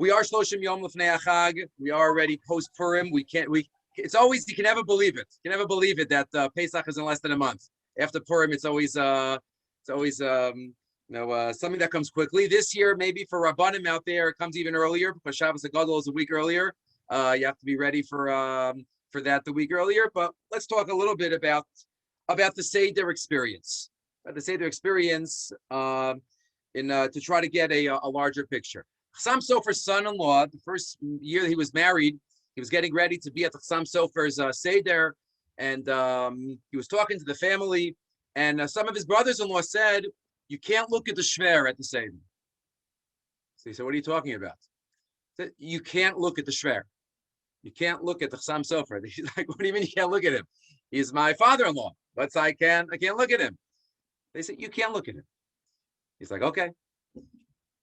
We are Shloshim Yom Lefnei Achag. We are already post Purim. It's always, you can never believe it. You can never believe it that Pesach is in less than a month. After Purim, it's always something that comes quickly. This year, maybe for Rabbanim out there, it comes even earlier because Shabbos HaGadol is a week earlier. You have to be ready for that the week earlier. But let's talk a little bit about the Seder experience. The Seder experience to try to get a larger picture. Chassam Sofer's son-in-law, the first year that he was married, he was getting ready to be at the Chassam Sofer's Seder, and he was talking to the family, and some of his brothers-in-law said, "You can't look at the shver at the Seder." So he said, "What are you talking about?" He said, "You can't look at the shver. You can't look at the Chassam Sofer." He's like, "What do you mean you can't look at him? He's my father-in-law, but I can't look at him." They said, "You can't look at him." He's like, "Okay."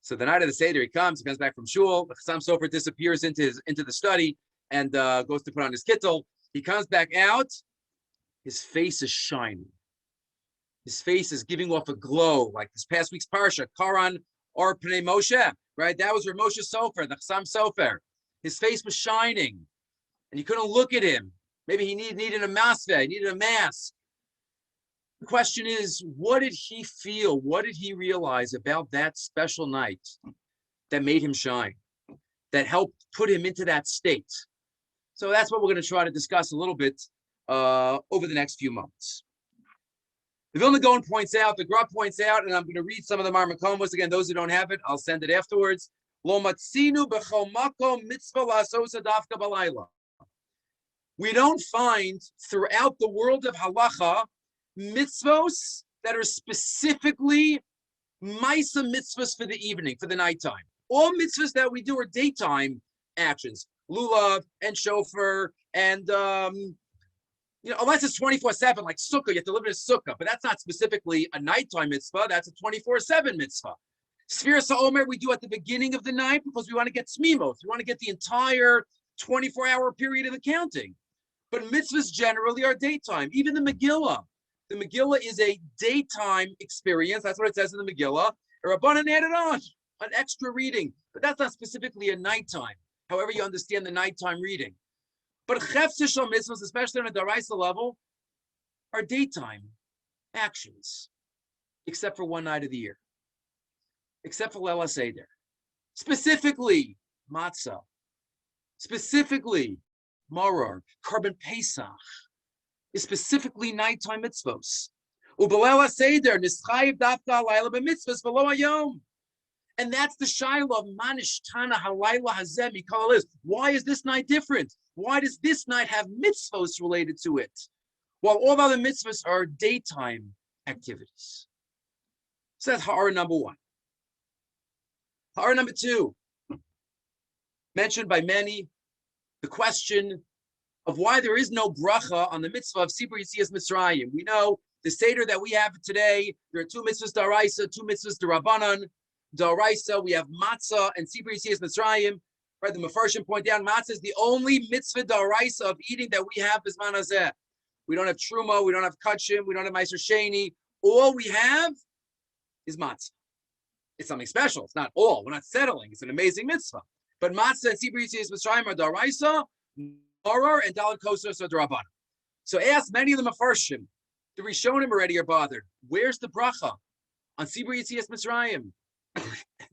So the night of the Seder, he comes back from shul. The Chassam Sofer disappears into the study and goes to put on his kittel. He comes back out. His face is shining. His face is giving off a glow, like this past week's parsha, Karan or Pnei Moshe, right? That was Rav Moshe Sofer, the Chassam Sofer. His face was shining, and you couldn't look at him. Maybe he needed a masveh, he needed a mask. The question is, what did he feel? What did he realize about that special night that made him shine, that helped put him into that state? So that's what we're going to try to discuss a little bit over the next few months. The Vilna Gaon points out, the Gra points out, and I'm going to read some of the Marmakomos. Again, those who don't have it, I'll send it afterwards. Lo matzinu b'chol makom mitzvah la'asosa dafka b'layla. We don't find throughout the world of halacha mitzvos that are specifically Maisa mitzvahs for the evening, for the nighttime. All mitzvahs that we do are daytime actions. Lulav and shofar and unless it's 24/7, like sukkah, you have to live in a sukkah, but that's not specifically a nighttime mitzvah, that's a 24/7 mitzvah. Sfira Sa'omer we do at the beginning of the night because we want to get smimos. We want to get the entire 24-hour period of accounting. But mitzvahs generally are daytime. Even the Megillah. The Megillah is a daytime experience. That's what it says in the Megillah. Rabbanan added on an extra reading, but that's not specifically a nighttime. However you understand the nighttime reading. But chefzishal mitzvahs, especially on a daraisa level, are daytime actions, except for one night of the year, except for Leila Seder. Specifically, matzah. Specifically, maror, carbon Pesach. Is specifically nighttime mitzvos. U'b'leila seder nischayiv dafka halayla b'mitzvos v'lo hayom. And that's the shaila of manishtana halayla hazeh mikol is. Why is this night different? Why does this night have mitzvos related to it, while all other mitzvos are daytime activities? So that's ha'ara number one. Ha'ara number two, mentioned by many, the question of why there is no bracha on the mitzvah of Sibur Yitzias Mitzrayim. We know the Seder that we have today, there are two mitzvahs d'oraisa, two mitzvahs d'Rabbanan. D'oraisa, we have matzah and Sibur Yitzias Mitzrayim. Right, the Mefarshim point out, matzah is the only mitzvah d'oraisa of eating that we have bisman hazeh. We don't have truma, we don't have kachim, we don't have meiser sheni. All we have is matzah. It's something special. It's not all. We're not settling. It's an amazing mitzvah. But matzah and Sibur Yitzias Mitzrayim are d'oraisa. Horror and Dalit Kosos or Draban. So ask many of the Mefarshim, the Rishonim already are bothered. Where's the bracha on Sibur Yitzias Mitzrayim?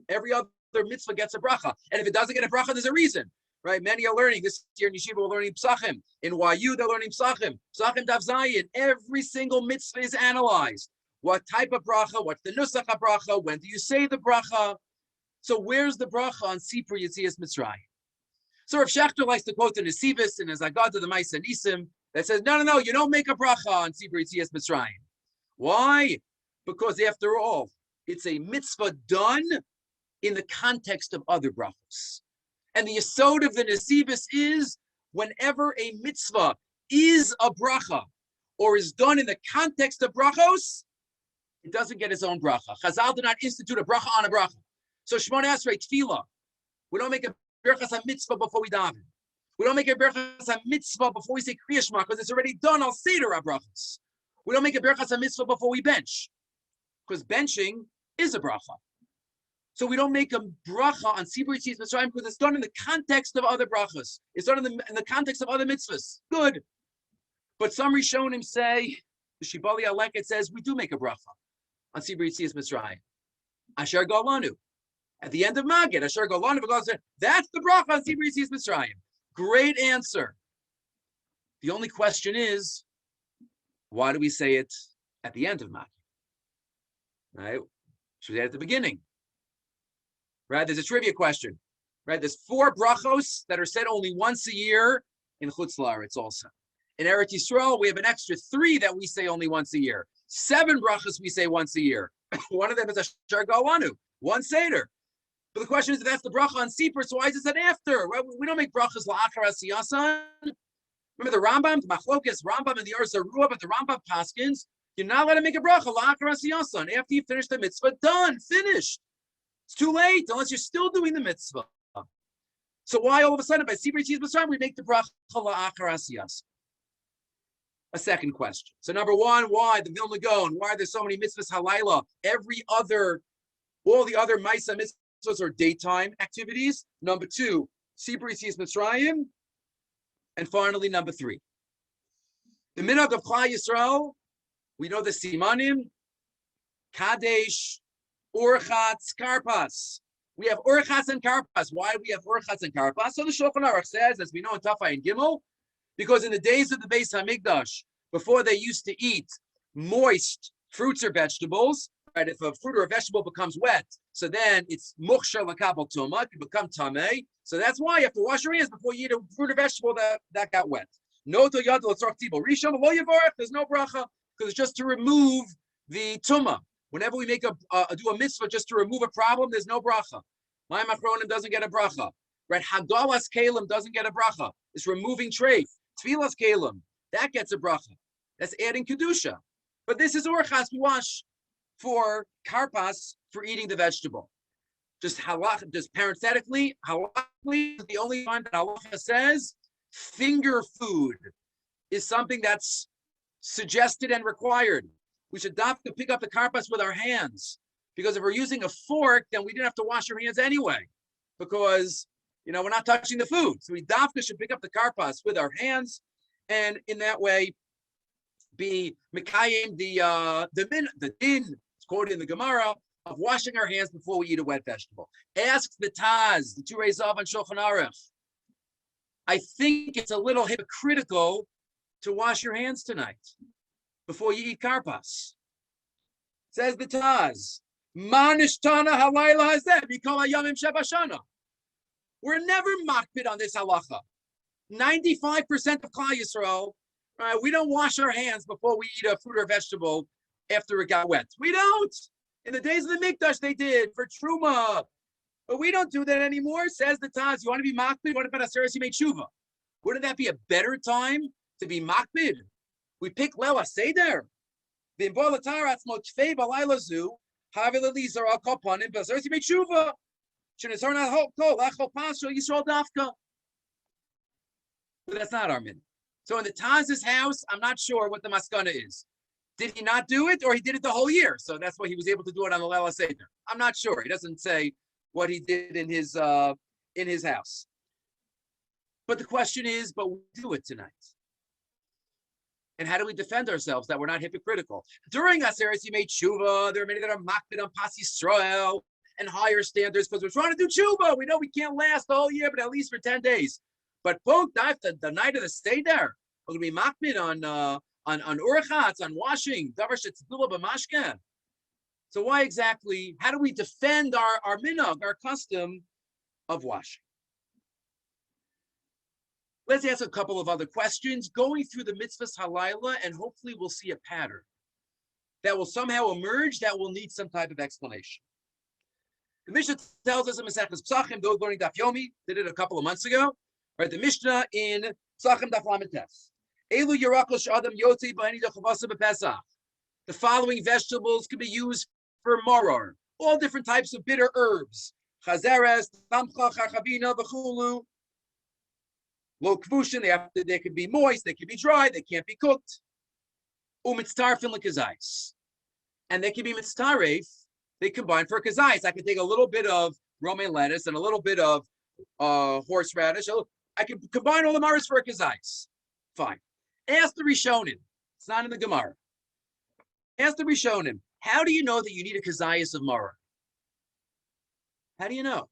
Every other mitzvah gets a bracha, and if it doesn't get a bracha, there's a reason, right? Many are learning this year in Yeshiva. We're learning Pesachim. In YU, they're learning Pesachim. Pesachim Daf Zayin. Every single mitzvah is analyzed. What type of bracha? What's the nusach bracha? When do you say the bracha? So where's the bracha on Sibur Yitzias Mitzrayim? So Rav Shechter likes to quote the Nesivis in his Agad to the Maisa Nisim that says, no, you don't make a bracha on Sibur Yitzias Mitzrayim. Why? Because after all, it's a mitzvah done in the context of other brachos. And the yesod of the Nesivis is whenever a mitzvah is a bracha or is done in the context of brachos, it doesn't get its own bracha. Chazal did not institute a bracha on a bracha. So Shmona Esrei Tefillah, we don't make a Berachas HaMitzvah before we daven. We don't make a Berachas HaMitzvah before we say Kriya Shema because it's already done al Seder HaBrachos. We don't make a Berachas HaMitzvah before we bench because benching is a bracha. So we don't make a bracha on Sibur Yitzias Mitzrayim because it's done in the context of other brachas. It's done in the context of other mitzvahs. Good. But some Rishonim say, the Shibali Aleket says, we do make a bracha on Sibur Yitzias Mitzrayim. Asher Golanu. At the end of Magid, Asher Golanu, that's the bracha on Sibur Yitzias Mitzrayim. Great answer. The only question is, why do we say it at the end of Magid? Right? Should we say it at the beginning? Right? There's a trivia question. Right? There's 4 brachos that are said only once a year in Chutz La'aretz also. In Eretz Yisrael, we have an extra 3 that we say only once a year. 7 brachos we say once a year. One of them is Asher Galanu, 1 Seder. But the question is, if that's the bracha on Sipur, so why is it said after? Right? We don't make brachas la'achar asiyasan. Remember the Rambam, the Machlokes, Rambam and the Or Zarua, but the Rambam Paskins, you're not allowed to make a bracha la'achar asiyasan. After you finish the mitzvah, done, finished. It's too late, unless you're still doing the mitzvah. So why all of a sudden, by Sibur Yitzias Mitzrayim, we make the bracha la'achar asiyasan? A second question. So number 1, why the Vilna Gaon? Why are there so many mitzvahs halayla? All the other Maisa mitzvahs are daytime activities. Number 2, Sibur Yitzias Mitzrayim. And finally, number 3. The minhag of Klal Yisrael, we know the Simanim, Kadesh, Urchatz, Karpas. We have Urchatz and Karpas. Why do we have Urchatz and Karpas? So the Shulchan Aruch says, as we know in Tafai and Gimel, because in the days of the Beis Hamikdash, before they used to eat moist fruits or vegetables, right? If a fruit or a vegetable becomes wet, so then it's mukhshar lakabel tuma, it can become tameh. So that's why you have to wash your hands before you eat a fruit or vegetable that got wet. No to yad l'tzorach tibul. Rishon lo yavarach. There's no bracha because it's just to remove the tuma. Whenever we make do a mitzvah just to remove a problem, there's no bracha. Mayim achronim doesn't get a bracha. Right? Hagalas kalim doesn't get a bracha. It's removing treif. Tfilas kalim, that gets a bracha. That's adding kedusha. But this is orchas, we wash for karpas, for eating the vegetable. Just parenthetically, halachically, the only time that halacha says finger food is something that's suggested and required. We should have to pick up the karpas with our hands, because if we're using a fork, then we didn't have to wash our hands anyway, because we're not touching the food. So we dafka should pick up the karpas with our hands, and in that way, be mekayim the din, it's quoted in the Gemara, of washing our hands before we eat a wet vegetable. Asks the Taz, the Turei Zav and Shulchan Aruch. I think it's a little hypocritical to wash your hands tonight before you eat karpas. Says the Taz, Manishtana halayla hazeh mikol hayamim shebashana. We're never makbid on this halacha. 95% of Klal Yisrael, right, we don't wash our hands before we eat a fruit or vegetable after it got wet. We don't. In the days of the Mikdash, they did for Truma. But we don't do that anymore. Says the Taz, you want to be makbid? What about Aseres Yimei Tshuva? Wouldn't that be a better time to be makbid? We pick Leil HaSeder. V'imbo l'tar atzmo tfei b'layla zu, havi l'lizar al kol panim b'Aseres Yimei Tshuva. Shenizar na'hol kol achol pasho Yisrael dafka. But that's not our min. So in the Taz's house, I'm not sure what the maskana is. Did he not do it, or he did it the whole year? So that's why he was able to do it on the Leil HaSeder. I'm not sure. He doesn't say what he did in his house. But the question is, but we do it tonight. And how do we defend ourselves that we're not hypocritical? During Aseres Yimei Tshuva, there are many that are makbid on Pas Yisrael and higher standards because we're trying to do Tshuva. We know we can't last the whole year, but at least for 10 days. But both the night of the Seder, we're going to be makbid on urchatz, on washing, davar shetzbula b'mashke. So why exactly, how do we defend our minhag, our custom of washing? Let's ask a couple of other questions, going through the mitzvahs halayla, and hopefully we'll see a pattern that will somehow emerge that will need some type of explanation. The Mishnah tells us in Maseches Pesachim, those learning Daf Yomi, did it a couple of months ago, right? The Mishnah in Pesachim Daf Lamed Tes. Elu Yerakos Sh'Adam Yotzi B'Hani Dechavasa B'Pesach. The following vegetables can be used for maror, all different types of bitter herbs. Chazeres, Tamcha, Chachavina, V'chulu. Lo Kvushin, they can be moist, they can be dry, they can't be cooked. Umitztarfin L'Kazais. And they can be mitztaref they combine for a kazayis. I can take a little bit of romaine lettuce and a little bit of horseradish. I can combine all the maras for a kazayis. Fine. Ask the Rishonim. It's not in the Gemara. Ask the Rishonim. How do you know that you need a kazayis of mara? How do you know?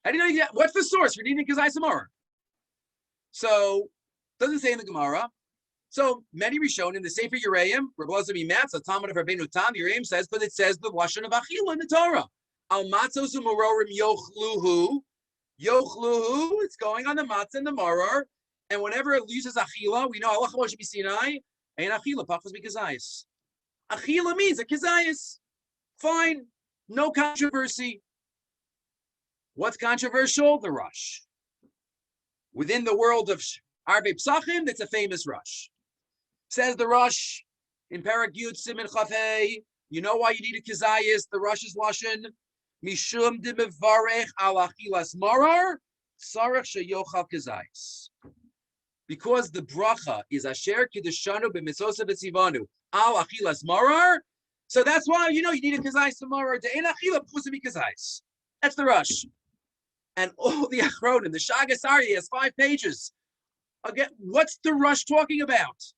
How do you know? What's the source for needing a kazayis of mara? So, doesn't say in the Gemara. So many Rishonim, the Sefer Yereim, Rav Rosner Matz, Talmud of Rabbeinu Tam, Yereim says, but it says the lashon of achila in the Torah. Al matzos u'marorim yochluhu. Yochluhu, it's going on the matzah and the maror. And whenever it uses achila, we know Allah Moshe Sinai, and achila, pachos b'kazayis. Achila means a kazayis. Fine, no controversy. What's controversial? The rush. Within the world of Arbe Pesachim, that's a famous rush. Says the rush in Parak Yud Siman Chafei, you know why you need a kazayis? The rush is lashon mishum de mevarech al achilas marar sarach sheyochal kazayis. Because the bracha is asher kiddushanu b'mitzosa v'tzivanu al achilas marar, so that's why you need a kazayis tomorrow. De'en achila pusim kazayis. That's the rush. And all the achronim, the Shagas Aryeh has 5 pages. Again, what's the rush talking about?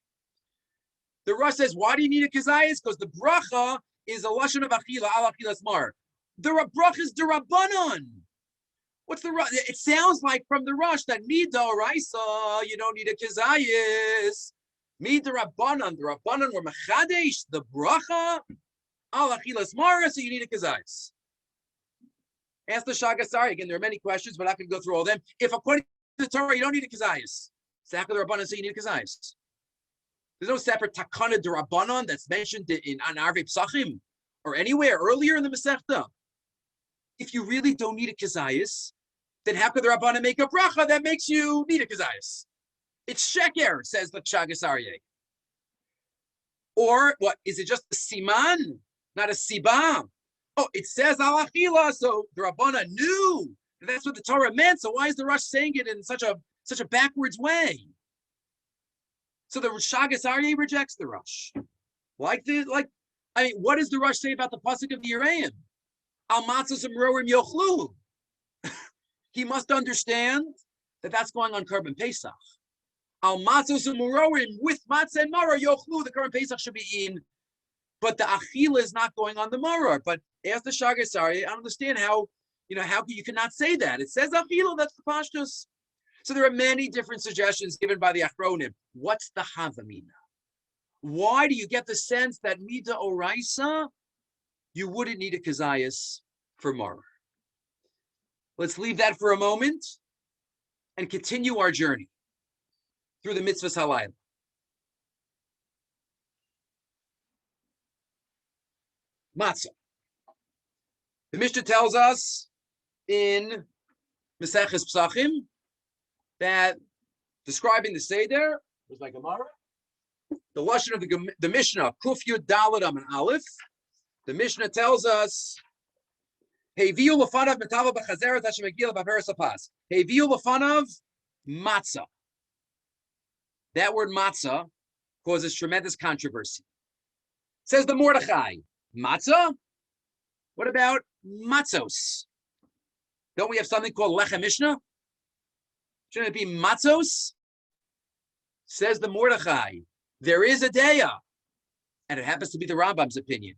The rush says, why do you need a kazayis? Because the bracha is a lashon of achila, al achilas mar. The bracha is derabanan. What's the rush? It sounds like from the rush that midoraisa, you don't need a kazayis. Midarabanan, the rabbanan were mechadesh, the bracha, al achilas mar, so you need a kazayis. Ask the Shagas Aryeh. Again, there are many questions, but I'm not going to go through all of them. If according to the Torah, you don't need a kazayis. Sakha the Rabbanan say you need a kazayis. There's no separate takana de Rabbanan that's mentioned in Arve Pesachim or anywhere earlier in the Masechta. If you really don't need a kazayis, then how could the Rabbanan make a bracha that makes you need a kazayis? It's sheker, says the Shagas Aryeh. Or what? Is it just a siman, not a sibam? Oh, it says al achila, so the Rabbanan knew that's what the Torah meant. So why is the Rush saying it in such a backwards way? So the Shagas Aryeh rejects the Rush. What does the Rush say about the pasuk of the Yereim? Al matzos u'marorim yochlu. He must understand that that's going on Korban Pesach. Al matzos u'marorim, with matzah and maror yochlu, the Korban Pesach should be eaten, but the achila is not going on the maror. But ask the Shagas Aryeh, I don't understand how you cannot say that. It says achila, that's the pashtus. So there are many different suggestions given by the Achronim. What's the Havamina? Why do you get the sense that Mida Oraisa, you wouldn't need a Kazayas for Maror? Let's leave that for a moment and continue our journey through the Mitzvahs Halayla. Matzah. The Mishnah tells us in Maseches Pesachim that describing the Seder, was my Gemara, the lashon of the Mishnah, Kuf Yud Daled Amud Aleph, the Mishnah tells us, Heviu lefanav metava b'chazeret hashem megil b'averes hapas. Heviu lefanav matzah. That word matzah causes tremendous controversy. Says the Mordechai, matzah? What about matzos? Don't we have something called lechem mishnah? Shouldn't it be matzos? Says the Mordechai, there is a deya, and it happens to be the Rambam's opinion,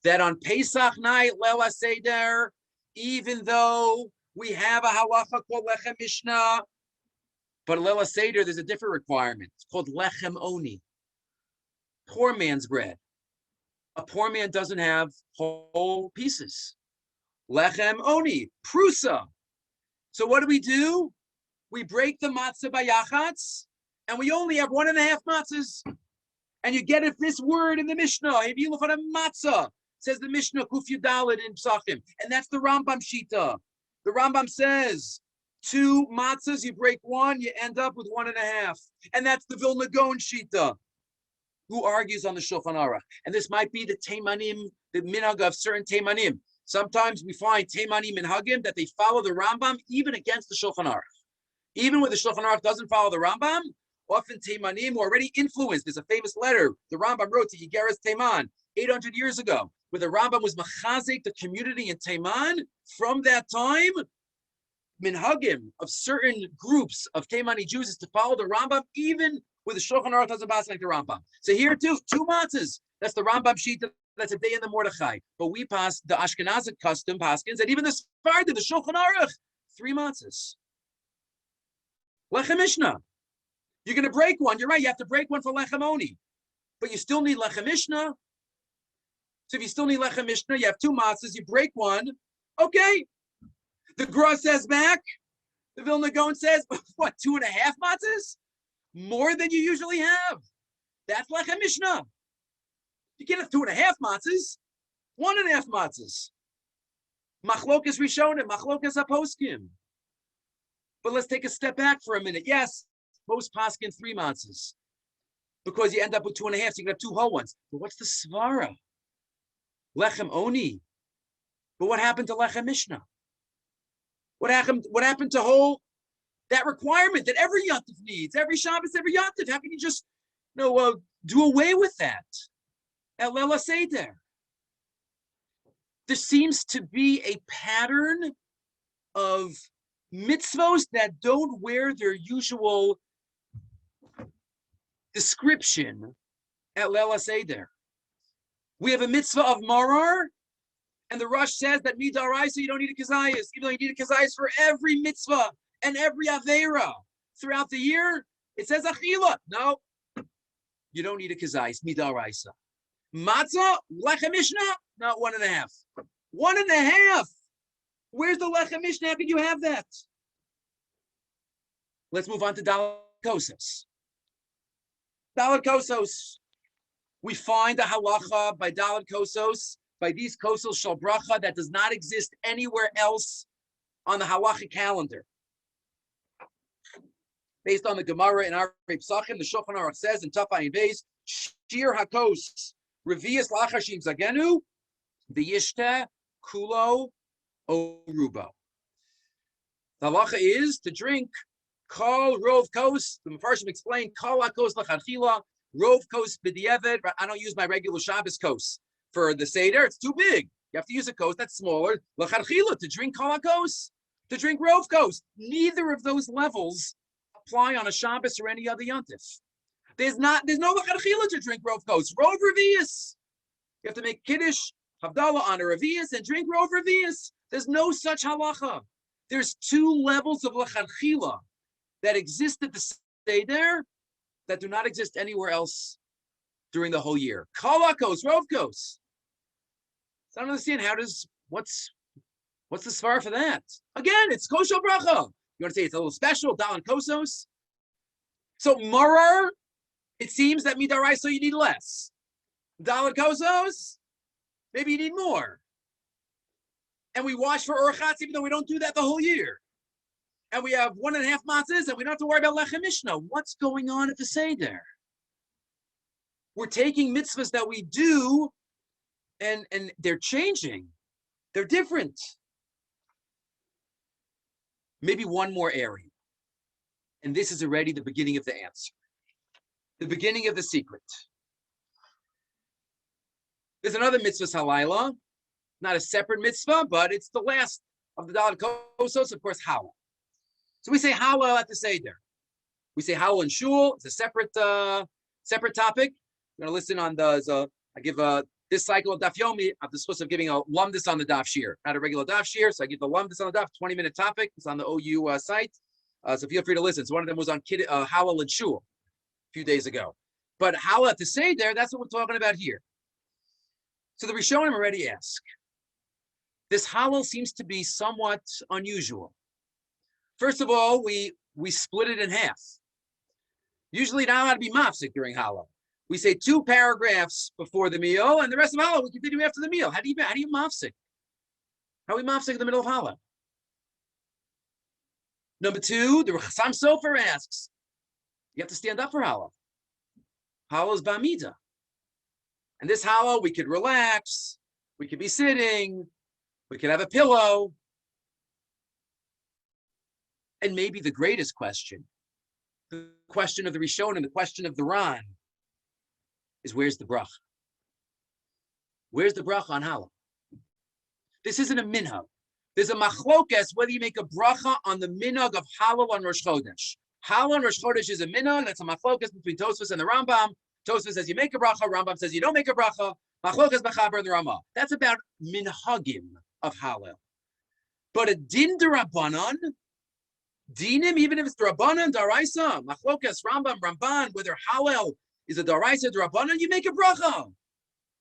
that on Pesach night, Leil HaSeder, even though we have a halacha called lechem mishnah, but Leil HaSeder, there's a different requirement. It's called lechem oni, poor man's bread. A poor man doesn't have whole pieces. Lechem oni, prusa. So what do? We break the matzah by yachatz, and we only have 1.5 matzahs. And you get it this word in the Mishnah. Heviu lefanav matzah, says the Mishnah, Kuf Yud Daled in Pesachim. And that's the Rambam Shita. The Rambam says, 2 matzahs, you break 1, you end up with 1.5. And that's the Vilna Gaon Shita, who argues on the Shulchan Aruch. And this might be the Teimanim, the minhag of certain Teimanim. Sometimes we find Teimanim minhagim that they follow the Rambam even against the Shulchan Aruch. Even when the Shulchan Aruch doesn't follow the Rambam, often Teimanim were already influenced. There's a famous letter the Rambam wrote to Yigeres Teiman 800 years ago, where the Rambam was machazik the community in Taiman. From that time, minhagim of certain groups of Taimani Jews is to follow the Rambam, even with the Shulchan Aruch doesn't pass like the Rambam. So here too, 2 matzahs. That's the Rambam sheet. That's a day in the Mordechai. But we pass the Ashkenazic custom paskins, and even the Sephardim, the Shulchan Aruch, 3 matzahs. Lechem Mishnah. You're going to break one. You're right. You have to break one for Lechem Oni. But you still need Lechem Mishnah. So if you still need Lechem Mishnah, you have 2 matzahs. You break one. Okay. The Gra says back. The Vilna Gaon says, what, 2.5 matzahs? More than you usually have. That's Lechem Mishnah. You can't have 2.5 matzahs. 1.5 matzahs. Machlokas Rishonim, Machlokas Aposkim. But let's take a step back for a minute. Yes, most paskin 3 matzahs, because you end up with 2.5, so you can have 2 whole ones. But what's the svara? Lechem Oni. But what happened to Lechem Mishnah? What happened to whole that requirement that every yontif needs, every Shabbos, every yontif? How can you just do away with that at Lela Seder? There seems to be a pattern of mitzvos that don't wear their usual description at Lela Seder. We have a mitzvah of marar, and the Rosh says that midaraisa you don't need a kazayas, even though you need a kazayas for every mitzvah and every avera throughout the year. It says achila. No, you don't need a kazayas, midaraisa. Matzah, lechem mishnah, not 1.5. 1.5. Where's the lechem mishnah? How can you have that? Let's move on to Dalet Kosos. Dalet Kosos. We find a halacha by Dalet Kosos, by these Kosos Shal Bracha, that does not exist anywhere else on the halachic calendar. Based on the Gemara in our Peasach, the Shulchan Aruch says in Taf Ayin Beis, Shir Hakos, Revius Lachashim Zagenu, V'yishta Kulo Orubo. The halacha is to drink Kol Rov Kos. The Mefarshim explained Kol Hakos L'Chadchila, Rov Kos B'di'evet. I don't use my regular Shabbos Kos for the Seder. It's too big. You have to use a Kos that's smaller. L'Chadchila, to drink Kol Hakos, to drink Rov Kos. Neither of those levels apply on a Shabbos or any other yontif. There's no L'Chadchila to drink Rov Kos. Rov Revius. You have to make Kiddush Havdalah on a Revius and drink Rov Revius. There's no such halacha. There's 2 levels of L'Chadchila that exist at the Seder that do not exist anywhere else during the whole year. Kalakos, Rovkos. So I don't understand what's the svar for that? Again, it's kosher bracha. You want to say it's a little special, Dalan Kosos? So Marar, it seems that Midarai, so you need less. Dalan Kosos, maybe you need more. And we wash for Orchatz, even though we don't do that the whole year. And we have 1.5 matzahs, and we don't have to worry about Lechem Mishnah. What's going on at the Seder? We're taking mitzvahs that we do, and they're changing. They're different. Maybe one more area. And this is already the beginning of the answer. The beginning of the secret. There's another mitzvah halayla, not a separate mitzvah, but it's the last of the Dalet Kosos, of course, Hallel. So we say Hallel at the Seder. We say Hallel in Shul. It's a separate topic. We're going to listen on I give this cycle of Daf Yomi. I'm supposed to giving a lumdis on the Daf Shir, not a regular Daf Shir. So I give the lumdis on the Daf, 20-minute topic. It's on the OU site. So feel free to listen. So one of them was on Hallel in Shul a few days ago. But Hallel at the Seder, that's what we're talking about here. So the Rishonim already ask. This Hallel seems to be somewhat unusual. First of all, we split it in half. Usually not allowed to be mafsik during Hallel. We say 2 paragraphs before the meal, and the rest of Hallel we continue after the meal. How do you mafsik? How are we mafsik in the middle of Hallel? Number 2, the Chassam Sofer asks, you have to stand up for Hallel. Hallel is b'amida. And this Hallel, we could relax, we could be sitting, we could have a pillow. And maybe the greatest question, the question of the Rishonim, the question of the Ran, is where's the bracha? Where's the bracha on halal? This isn't a minhag. There's a machlokes whether you make a bracha on the minhag of halal on Rosh Chodesh. Halal on Rosh Chodesh is a minhag. That's a machlokes between Tosfos and the Rambam. Tosfos says you make a bracha. Rambam says you don't make a bracha. Machlokes b'chaber and the Ramah. That's about minhagim of halal. But a din d'Rabbanan, dinim, even if it's d'Rabbanan, d'Araisa, machlokes, Rambam, Ramban, whether halal is a d'Araisa, d'Rabbanan, you make a bracha.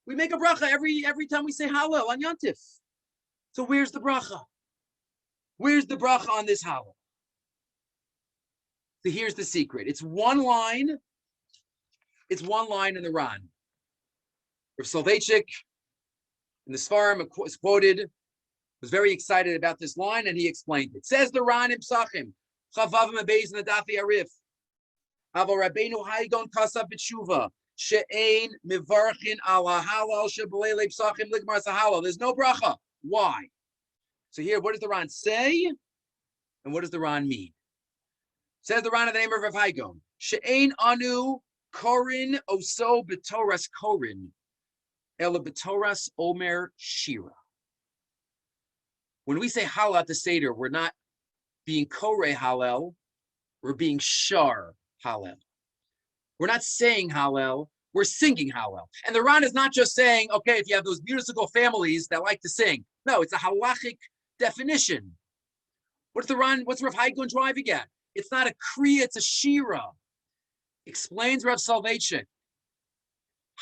We make a bracha every time we say halal on Yontif. So where's the bracha? Where's the bracha on this halal? So here's the secret. It's one line. It's one line in the Ran. Rav Soloveitchik in the Sfarim is quoted, was very excited about this line, and he explained it. Says the Ran in Pesachim, Chavavim Abeis in the Dafi Arif, Avo Rabbeinu Haigon Kasav B'tshuva, She'ein Mivarchin Ala Halal Shebelele Pesachim Ligmar Sahalal. There's no bracha. Why? So here, what does the Ran say, and what does the Ran mean? Says the Ran in the name of Rav Haigon, She'ein Anu Korin Oso B'Toras Korin, Ela B'Toras Omer Shira. When we say halal at the Seder, we're not being koreh halal, we're being shar halal. We're not saying halal, we're singing halal. And the Ran is not just saying, okay, if you have those musical families that like to sing. No, it's a halachic definition. What's Rav Haigon driving at? It's not a kriya, it's a shira. Explains Rav Soloveitchik.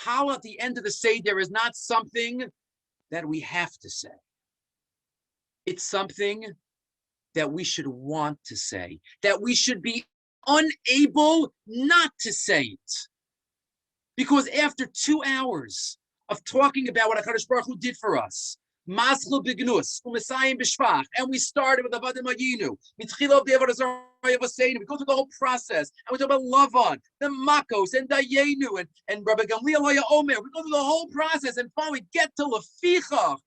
Halal at the end of the Seder is not something that we have to say. It's something that we should want to say, that we should be unable not to say it. Because after 2 hours of talking about what HaKadosh Baruch Hu did for us, Maschel Bignus, U'Mesayim B'Shvach, and we started with Avodah Mayinu, Mitchila B'Avodah Zarah Yavaseinu, we go through the whole process, and we talk about Lavan, the Makos, and Dayenu, and Rabbi Gamliel Haya Omer, we go through the whole process, and finally we get to Lefichach.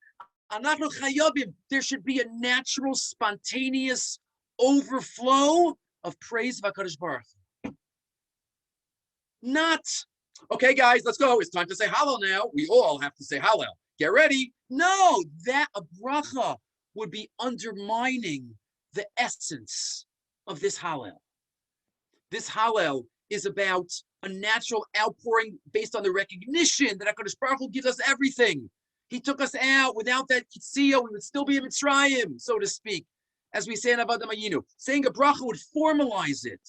There should be a natural, spontaneous overflow of praise of HaKadosh Baruch Hu. Not, okay, guys, let's go. It's time to say Hallel now. We all have to say Hallel. Get ready. No, that a bracha would be undermining the essence of this Hallel. This Hallel is about a natural outpouring based on the recognition that HaKadosh Baruch Hu gives us everything. He took us out. Without that Kitziyah, we would still be in Mitzrayim, so to speak, as we say in Avodah Mayinu. Saying a bracha would formalize it.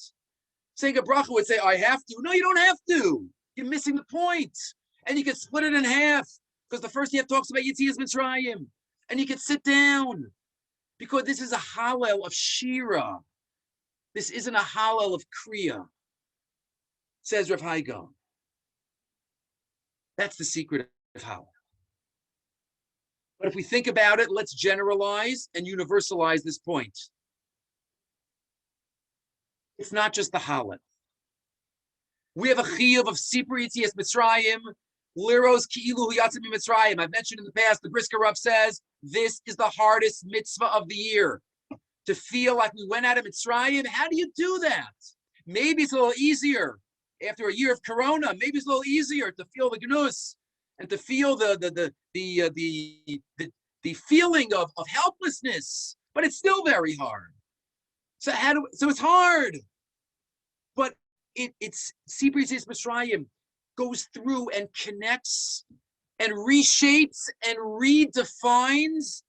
Saying a bracha would say, I have to. No, you don't have to. You're missing the point. And you can split it in half, because the first half talks about Yitzias Mitzrayim. And you can sit down, because this is a Hallel of Shira. This isn't a Hallel of Kriya, says Rav Haigon. That's the secret of Hallel. But if we think about it, let's generalize and universalize this point. It's not just the Hallel. We have a chiyuv of Sipur Yitzias Mitzrayim, Liros Ki'ilu Yatzim Mitzrayim. I've mentioned in the past, the Brisker Rav says, this is the hardest mitzvah of the year. To feel like we went out of Mitzrayim, how do you do that? Maybe it's a little easier after a year of Corona. Maybe it's a little easier to feel the gnus and to feel the feeling of helplessness, but it's still very hard. So it's hard, but it's Sipur Yitzias Mitzrayim goes through and connects and reshapes and redefines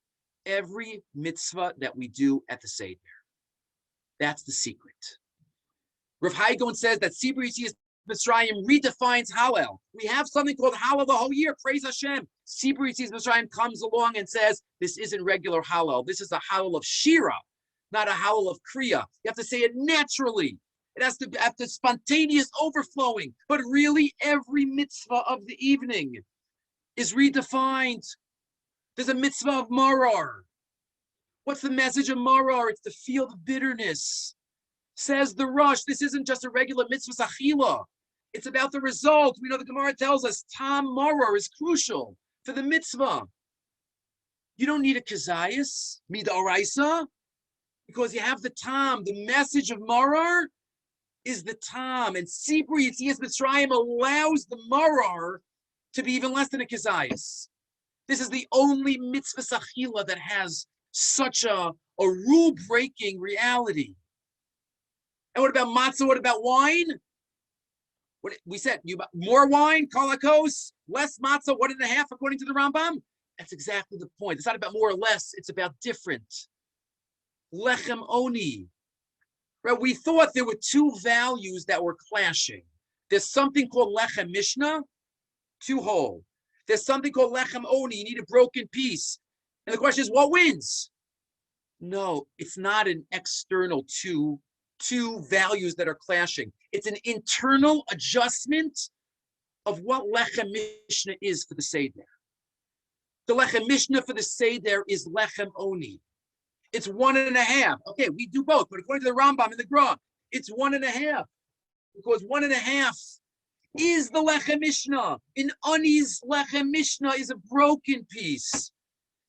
every mitzvah that we do at the Seder. That's the secret. Rav Haigon says that Sipur Yitzias Mitzrayim redefines Hallel. We have something called Hallel the whole year. Praise Hashem. Sipur Yitzias Mitzrayim comes along and says, this isn't regular Hallel. This is a Hallel of Shira, not a Hallel of Kriya. You have to say it naturally. It has to have the spontaneous overflowing. But really, every mitzvah of the evening is redefined. There's a mitzvah of Maror. What's the message of Maror? It's to feel the bitterness. Says the Rosh, this isn't just a regular mitzvah achila. It's about the result. We know the Gemara tells us tam maror is crucial for the mitzvah. You don't need a kazayas, midoraisa, because you have the tam. The message of maror is the tam. And Sipur Yitzias Mitzrayim allows the maror to be even less than a kazayas. This is the only mitzvah sachila that has such a rule-breaking reality. And what about matzah? What about wine? What we said, more wine, kolakos, less matzah, 1.5 according to the Rambam. That's exactly the point. It's not about more or less, it's about different. Lechem oni. Right? We thought there were two values that were clashing. There's something called lechem mishnah, 2 whole. There's something called lechem oni, you need a broken piece. And the question is, what wins? No, it's not an external two values that are clashing. It's an internal adjustment of what lechem mishnah is for the seder. The lechem mishnah for the seder is lechem oni. It's 1.5. Okay, we do both, but according to the Rambam and the Gra, it's 1.5. Because 1.5 is the lechem mishnah. In oni's lechem mishnah is a broken piece.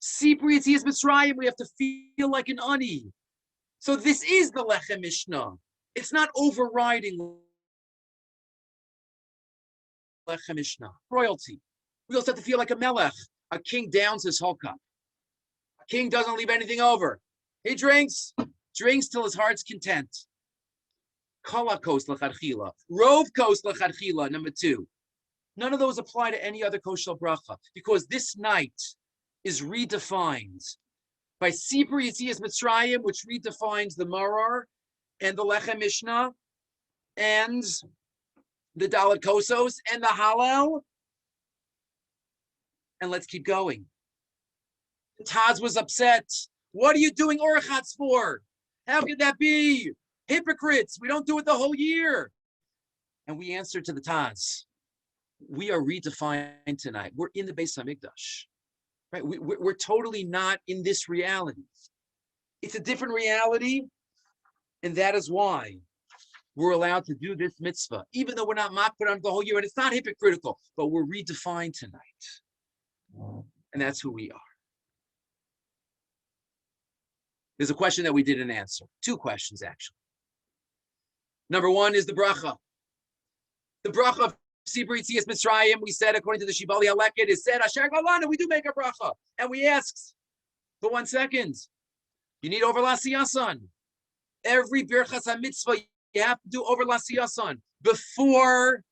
Sipri Yetzias Mitzrayim, we have to feel like an ani. So this is the lechem mishnah. It's not overriding lechem mishnah. Royalty. We also have to feel like a melech. A king downs his whole cup. A king doesn't leave anything over. He drinks till his heart's content. Kolakos l'chadchila. Rov kos l'chadchila, number 2. None of those apply to any other kosher bracha, because this night is redefined by Sipur Yetzias Mitzrayim, which redefines the Marar and the Lechem Mishnah and the Dalet Kosos and the Hallel. And let's keep going. Taz was upset. What are you doing Orachatz for? How could that be? Hypocrites, we don't do it the whole year. And we answered to the Taz. We are redefined tonight. We're in the Beis HaMikdash. Right? We're totally not in this reality. It's a different reality, and that is why we're allowed to do this mitzvah, even though we're not makbid on the whole year, and it's not hypocritical, but we're redefined tonight. And that's who we are. There's a question that we didn't answer. 2 questions, actually. Number 1 is the bracha. The bracha of Sipur Yetzias Mitzrayim, we said, according to the Shibali Halekhet, is said, Asher Galana, we do make a bracha. And we asked, for 1 second, you need over Lasiyasan. Every Birchas HaMitzvah, you have to do over Lasiyasan before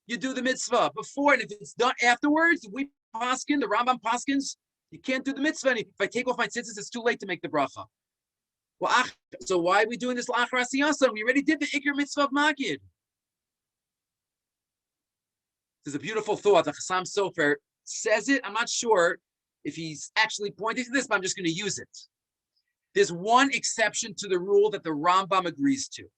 you do the mitzvah. Before, and if it's done afterwards, we paskin, the Rambam paskins, you can't do the mitzvah. And if I take off my tzitzis, it's too late to make the bracha. Well, so why are we doing this l'achar asiyasan? We already did the ikar mitzvah of magid. There's a beautiful thought. The Chassam Sofer says it. I'm not sure if he's actually pointing to this, but I'm just going to use it. There's one exception to the rule that the Rambam agrees to. If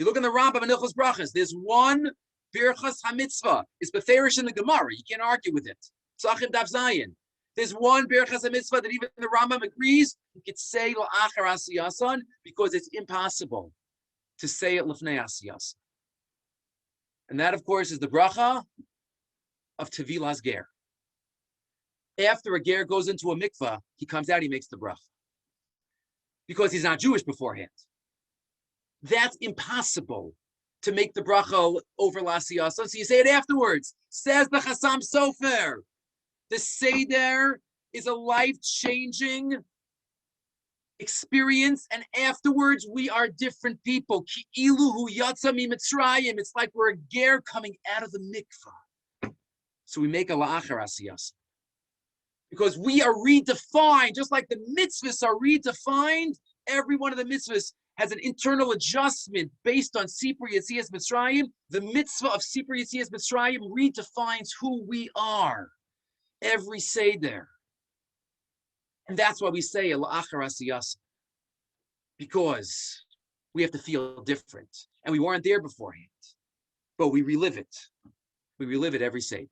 you look in the Rambam and Hilchos Brachas, there's one Birchas HaMitzvah. It's Beferish in the Gemara. You can't argue with it. Sachim Daf Zayin. There's one Birchas HaMitzvah that even the Rambam agrees you could say L'achar Asiyasan because it's impossible to say it L'fnei Asiyasan. And that, of course, is the bracha of Tevilas Ger. After a Ger goes into a mikvah, he comes out, he makes the bracha. Because he's not Jewish beforehand. That's impossible to make the bracha over L'asiyasan. So you say it afterwards. Says the Chassam Sofer. The Seder is a life-changing experience, and afterwards we are different people. Ki'iluhu yatsa mi Mitzrayim. It's like we're a ger coming out of the mikvah. So we make a la'achar asiyas. Because we are redefined, just like the mitzvahs are redefined. Every one of the mitzvahs has an internal adjustment based on Sipur Yetzias Mitzrayim. The mitzvah of Sipur Yetzias Mitzrayim redefines who we are. Every Seder. And that's why we say L'achar Asiyas. Because we have to feel different. And we weren't there beforehand. But we relive it. We relive it every Seder.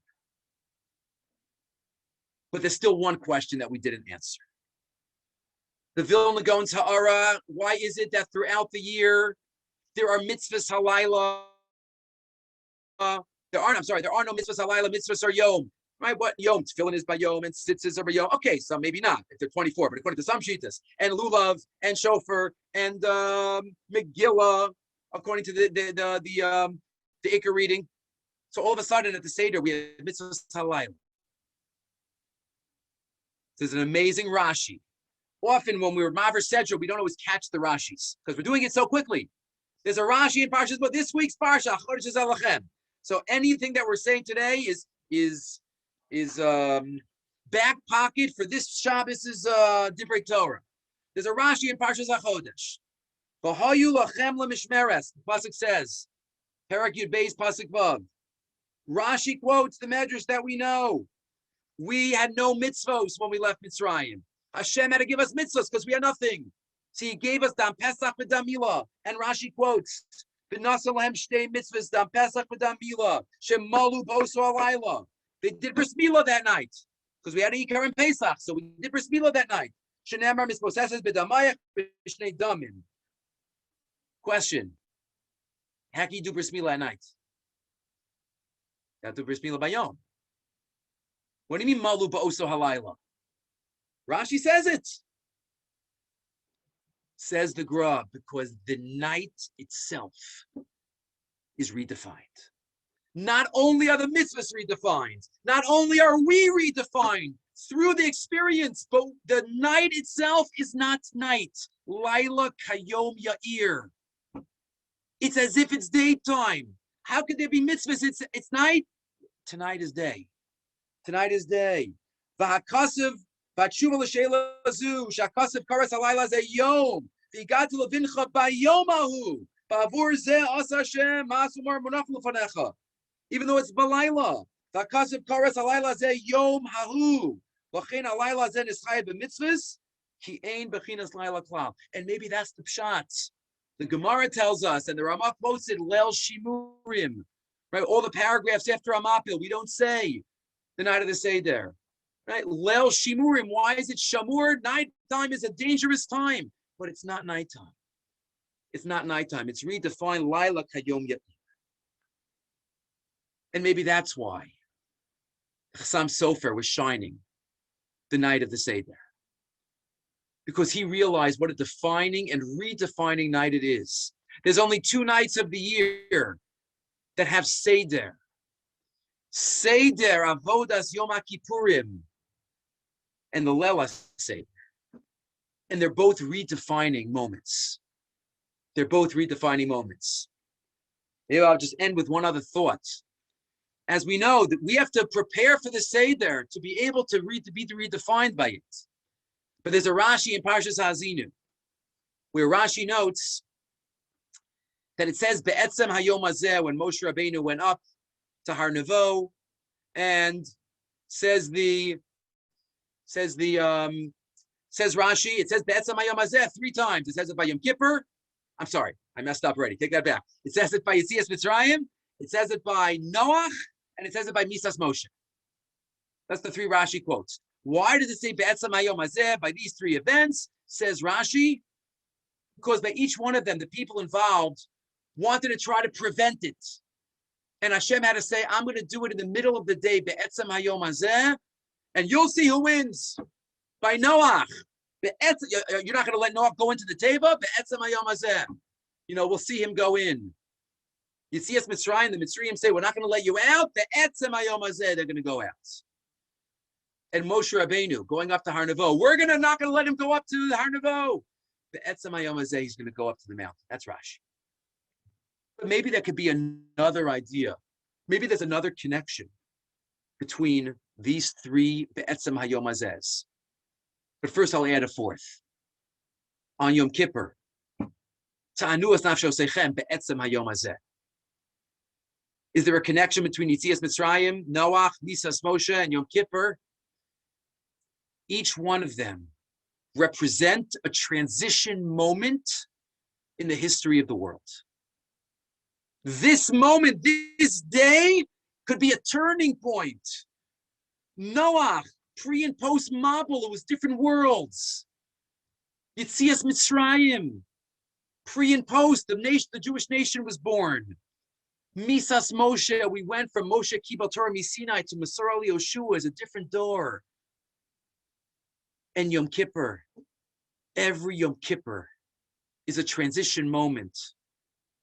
But there's still one question that we didn't answer. The Vilna Gaon's Ha'ara, why is it that throughout the year there are mitzvahs halayla? There are no mitzvahs halayla, mitzvahs are yom. Right? What yom? Tefillin is by yom and tzitzis are by yom. Okay, so maybe not if they're 24, but according to some shitas, and lulav and shofar and Megillah, according to the Ikar reading. So all of a sudden at the Seder we have mitzvahs halayla. There's an amazing Rashi. Often when we're Maver Sedra, we don't always catch the Rashis because we're doing it so quickly. There's a Rashi in Parshas, but this week's Parsha, Chodesh Elachem. So anything that we're saying today is back pocket for this Shabbos is Divrei Torah. There's a Rashi in Parshas HaChodesh. V'hayu lachem lemishmeres. The pasuk says, Perak Yud Beis pasuk Vav. Rashi quotes the medrash that we know. We had no mitzvos when we left Mitzrayim. Hashem had to give us mitzvos because we had nothing. So he gave us Dam Pesach v'Dam Milah. And Rashi quotes, V'nasa lahem shtei mitzvahs Dam Pesach v'Dam Milah. Shemalu b'oso alayla. They did bris milah that night because we had to eat Karen Pesach. So we did bris milah that night. Shenemar misposeses b'damayach b'shnei damim. Question: how can you do bris milah at night? You have to do bris milah by yom. What do you mean malu ba'oso halayla? Rashi says it. Says the Gra, because the night itself is redefined. Not only are the mitzvahs redefined, not only are we redefined through the experience, but the night itself is not night. Laila kayom ya'ir. It's as if it's daytime. How could there be mitzvahs? It's night. Tonight is day. Tonight is day. V'hakasav v'atshuva l'sheila zu shakasav karas halayla ze yom v'igad levincha bayomahu ba'avur ze asa Hashem ma'asumar munach l'fanecha. Even though it's balayla, v'hakasav karas halayla ze yom hahu v'chein halayla ze nischayed b'mitzvahs ki ein b'chinas layla klal. And maybe that's the pshat. The Gemara tells us, and the Ramah quotes it, Leil Shimurim, right? All the paragraphs after Amapil, we don't say the night of the Seder, right? Leil Shimurim, why is it Shamur? Nighttime is a dangerous time, but it's not nighttime. It's not nighttime. It's redefined Laila Kayom Yatir. And maybe that's why Chassam Sofer was shining the night of the Seder. Because he realized what a defining and redefining night it is. There's only 2 nights of the year that have Seder. Seder, Avodas Yom HaKippurim, and the Lela Seder. And they're both redefining moments. They're both redefining moments. Maybe I'll just end with one other thought. As we know, that we have to prepare for the Seder to be able to be redefined by it. But there's a Rashi in Parshas Ha'azinu, where Rashi notes that it says Be'etzem Hayom Hazeh, when Moshe Rabbeinu went up to Har Nevo, and says Rashi, it says Be'etzem Hayom Hazeh 3 times. It says it by Yom Kippur. I'm sorry, I messed up already. Take that back. It says it by Yetzias Mitzrayim. It says it by Noach, and it says it by Misas Moshe. That's the 3 Rashi quotes. Why does it say Be'etzem Hayom Hazeh by these 3 events? Says Rashi, because by each one of them, the people involved wanted to try to prevent it. And Hashem had to say, I'm going to do it in the middle of the day, Be'etzem Hayom Hazeh, and you'll see who wins. By Noach. You're not going to let Noach go into the teva? Be'etzem Hayom Hazeh. We'll see him go in. You see us Mitzrayim, the Mitzrayim say, we're not going to let you out. Be'etzem Hayom Hazeh, they're going to go out. And Moshe Rabbeinu going up to Har Nevo, we're not going to let him go up to Har Nevo. Be'etzem Hayom Hazeh, he's going to go up to the mountain. That's Rashi. But maybe that could be another idea. Maybe there's another connection between these 3 Be'etzem Hayom Hazehs. But first I'll add a 4th. On Yom Kippur, Ta'anu es nafsho seichem Be'etzem Hayom Hazeh. Is there a connection between Yetzias Mitzrayim, Noach, Misas Moshe, and Yom Kippur? Each one of them represent a transition moment in the history of the world. This moment, this day, could be a turning point. Noach, pre and post Mabul, it was different worlds. Yetzias Mitzrayim, pre and post, the Jewish nation was born. Misas Moshe, we went from Moshe Kibal Torah Misinai to Masar Ali Yoshua is a different door. And Yom Kippur, every Yom Kippur is a transition moment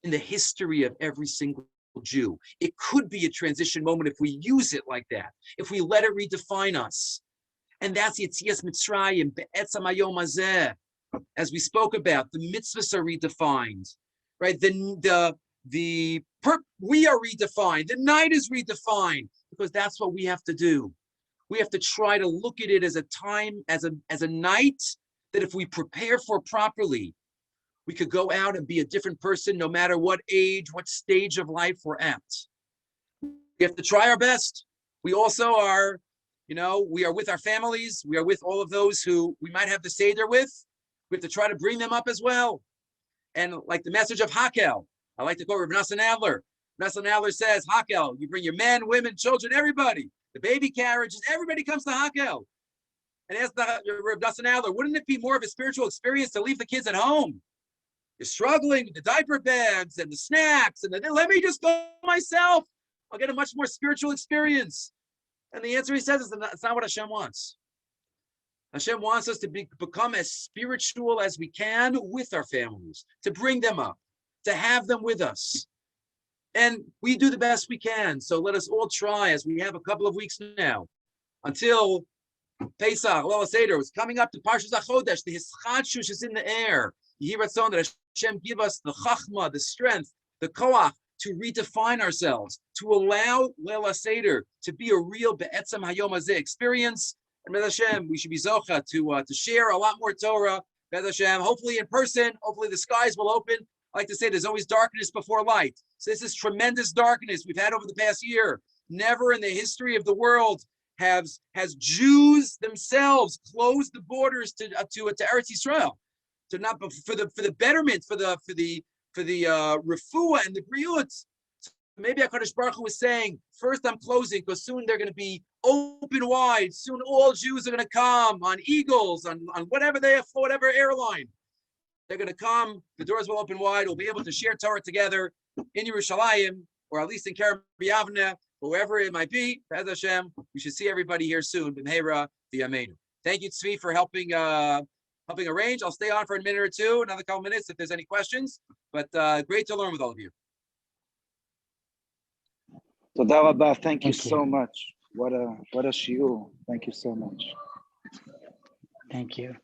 in the history of every single Jew. It could be a transition moment if we use it like that, if we let it redefine us. And that's Yetzias Mitzrayim, Be'etzam Hayom Hazeh. As we spoke about, the mitzvahs are redefined, right? We are redefined. The night is redefined because that's what we have to do. We have to try to look at it as a time, as a night that if we prepare for properly, we could go out and be a different person no matter what age, what stage of life we're at. We have to try our best. We also are, we are with our families. We are with all of those who we might have the Seder with. We have to try to bring them up as well. And like the message of Hakel, I like to quote Rav Rosner. Rav Rosner says, Hakel, you bring your men, women, children, everybody. The baby carriages, everybody comes to Hakel. And ask Rav Rosner, wouldn't it be more of a spiritual experience to leave the kids at home? You're struggling with the diaper bags and the snacks, and let me just go myself. I'll get a much more spiritual experience. And the answer he says is it's not what Hashem wants. Hashem wants us to become as spiritual as we can with our families, to bring them up, to have them with us. And we do the best we can. So let us all try, as we have a couple of weeks now, until Peasach, Lala Seder, is coming up to Parshas HaChodesh. The Hischadshus is in the air. Yehi Ratzon, that Hashem give us the chachma, the strength, the koach, to redefine ourselves, to allow Leila Seder to be a real Be'etzam Hayom Hazeh experience. And Bez Hashem, we should be zocha to share a lot more Torah. Bez Hashem, hopefully in person, hopefully the skies will open. I like to say there's always darkness before light. So this is tremendous darkness we've had over the past year. Never in the history of the world has Jews themselves closed the borders to Eretz Yisrael. To not for the betterment, for the refuah and the briut. So maybe HaKadosh Baruch Hu was saying, first I'm closing because soon they're going to be open wide. Soon all Jews are going to come on Eagles, on whatever they have, whatever airline. They're going to come. The doors will open wide. We'll be able to share Torah together in Yerushalayim, or at least in Kerem B'Yavneh, wherever it might be. Bez Hashem, we should see everybody here soon. B'mheira v'yameinu. Thank you, Tzvi, for helping arrange. I'll stay on for a minute or two, another couple minutes if there's any questions. But great to learn with all of you. Toda rabba. Thank you so much. What a shiur. Thank you so much. Thank you.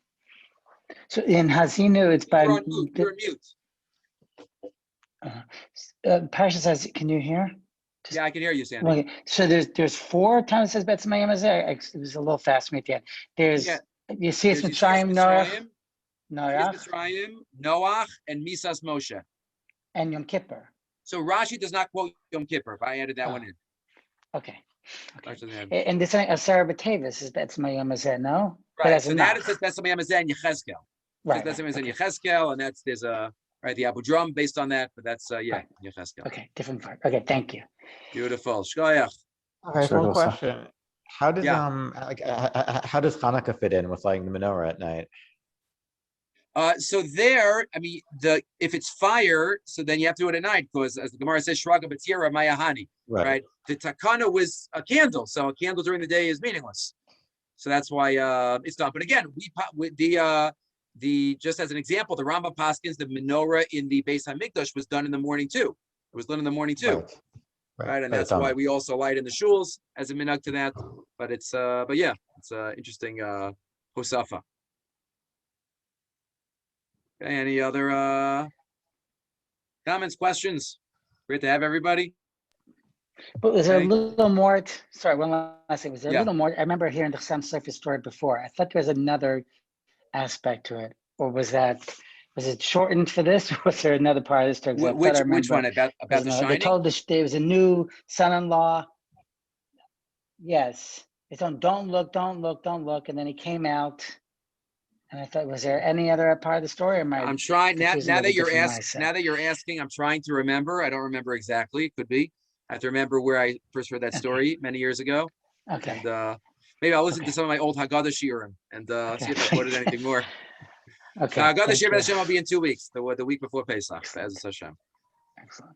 So in Hazinu, it's by. You're on mute. Parsha says, can you hear? Yeah, I can hear you, Sandy. Okay. So there's 4 times it says Be'etzam Hayom Hazeh. It was a little fast for me at the end. There's Yetzias Mitzrayim, Noach, and Misas Moshe. And Yom Kippur. So Rashi does not quote Yom Kippur, but I added that one in. Okay. And this Asar B'Tevis is Be'etzam Hayom Hazeh, no? Right. So that it says Be'etzam Hayom Hazeh and Yechezkel. Right. Be'etzam Hayom Hazeh and Yechezkel, and there's the Abu Drum based on that, but that's Yechezkel. Okay, different part. Okay, thank you. Beautiful. Shkoyach. Okay, one question. How does how does Hanukkah fit in with like the menorah at night? So there, I mean, if it's fire, so then you have to do it at night because, as the Gemara says, Shraga B'tira Mayahani, right? The takana was a candle, so a candle during the day is meaningless. So that's why it's done. But again, just as an example, the Rambam Paskins, the menorah in the Beis Hamikdash was done in the morning too. It was done in the morning too. Right. And that's why we also light in the shuls as a minhag to that. But it's it's interesting Hosafa. Okay, any other comments, questions? Great to have everybody. But was there a little more? Sorry, one last thing. Was there a little more? I remember hearing the Sam Surface story before. I thought there was another aspect to it, or was it shortened for this? Or was there another part of this story? Which one about the Shining? They told there was a new son-in-law. Yes, they told him, don't look, and then he came out. And I thought, was there any other part of the story? Or I'm trying now that you're asking, I'm trying to remember. I don't remember exactly. It could be. I have to remember where I first heard that story many years ago. Okay. And maybe I'll listen to some of my old Haggadah shiurim and see if I quoted anything more. Okay. Haggadah shiurim Hashem will be in 2 weeks, the week before Pesach, as Hashem. Excellent.